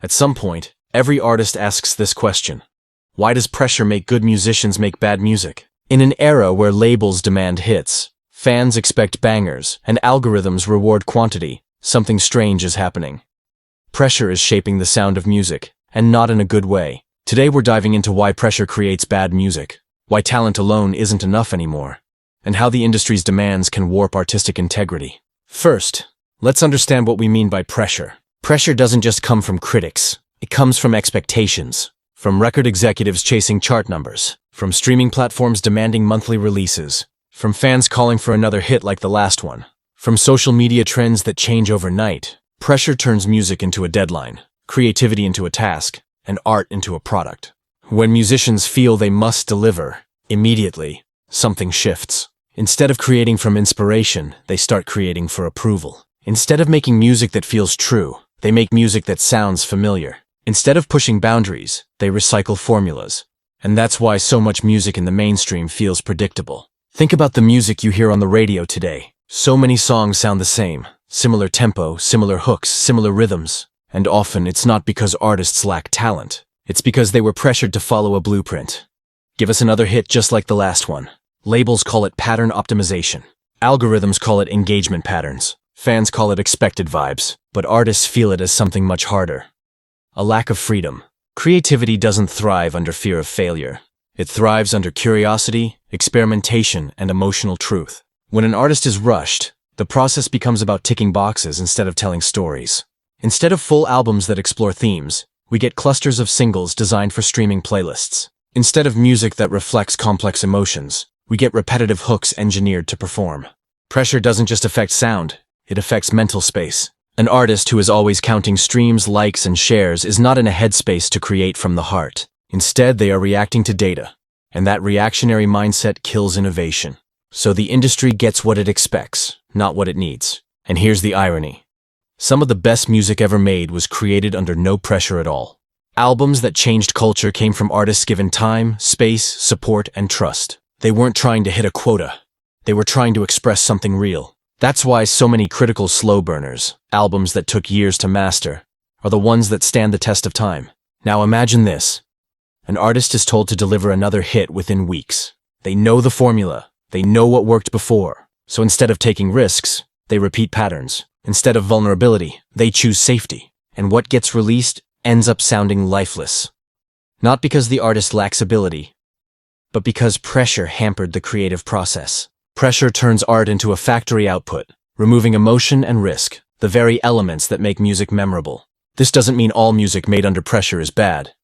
At some point, every artist asks this question. Why does pressure make good musicians make bad music? In an era where labels demand hits, fans expect bangers, and algorithms reward quantity, something strange is happening. Pressure is shaping the sound of music, and not in a good way. Today we're diving into why pressure creates bad music, why talent alone isn't enough anymore, and how the industry's demands can warp artistic integrity. First, let's understand what we mean by pressure. Pressure doesn't just come from critics. It comes from expectations, from record executives chasing chart numbers, from streaming platforms demanding monthly releases, from fans calling for another hit like the last one, from social media trends that change overnight. Pressure turns music into a deadline, creativity into a task, and art into a product. When musicians feel they must deliver, immediately, something shifts. Instead of creating from inspiration, they start creating for approval. Instead of making music that feels true, they make music that sounds familiar. Instead of pushing boundaries, they recycle formulas. And that's why so much music in the mainstream feels predictable. Think about the music you hear on the radio today. So many songs sound the same. Similar tempo, similar hooks, similar rhythms. And often it's not because artists lack talent. It's because they were pressured to follow a blueprint. Give us another hit just like the last one. Labels call it pattern optimization. Algorithms call it engagement patterns. Fans call it expected vibes. But artists feel it as something much harder. A lack of freedom. Creativity doesn't thrive under fear of failure. It thrives under curiosity, experimentation, and emotional truth. When an artist is rushed, the process becomes about ticking boxes instead of telling stories. Instead of full albums that explore themes, we get clusters of singles designed for streaming playlists. Instead of music that reflects complex emotions, we get repetitive hooks engineered to perform. Pressure doesn't just affect sound, it affects mental space. An artist who is always counting streams, likes, and shares is not in a headspace to create from the heart. Instead, they are reacting to data, and that reactionary mindset kills innovation. So the industry gets what it expects, not what it needs. And here's the irony. Some of the best music ever made was created under no pressure at all. Albums that changed culture came from artists given time, space, support, and trust. They weren't trying to hit a quota. They were trying to express something real. That's why so many critical slow burners, albums that took years to master, are the ones that stand the test of time. Now imagine this. An artist is told to deliver another hit within weeks. They know the formula. They know what worked before. So instead of taking risks, they repeat patterns. Instead of vulnerability, they choose safety. And what gets released ends up sounding lifeless. Not because the artist lacks ability, but because pressure hampered the creative process. Pressure turns art into a factory output, removing emotion and risk, the very elements that make music memorable. This doesn't mean all music made under pressure is bad,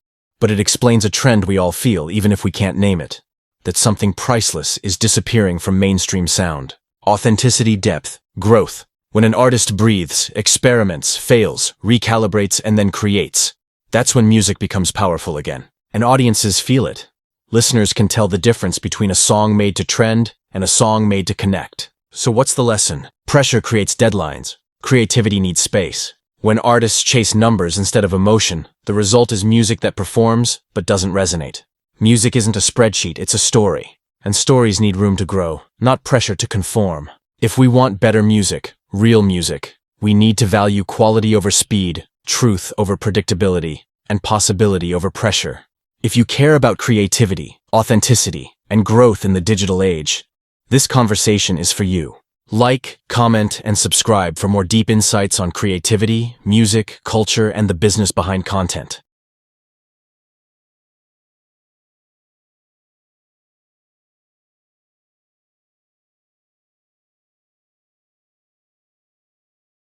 but it explains a trend we all feel even if we can't name it. That something priceless is disappearing from mainstream sound. Authenticity, depth, growth. When an artist breathes, experiments, fails, recalibrates, and then creates, that's when music becomes powerful again. And audiences feel it. Listeners can tell the difference between a song made to trend and a song made to connect. So what's the lesson? Pressure creates deadlines. Creativity needs space. When artists chase numbers instead of emotion, the result is music that performs but doesn't resonate. Music isn't a spreadsheet, it's a story. And stories need room to grow, not pressure to conform. If we want better music, real music, we need to value quality over speed, truth over predictability, and possibility over pressure. If you care about creativity, authenticity, and growth in the digital age, this conversation is for you. Like, comment, and subscribe for more deep insights on creativity, music, culture, and the business behind content.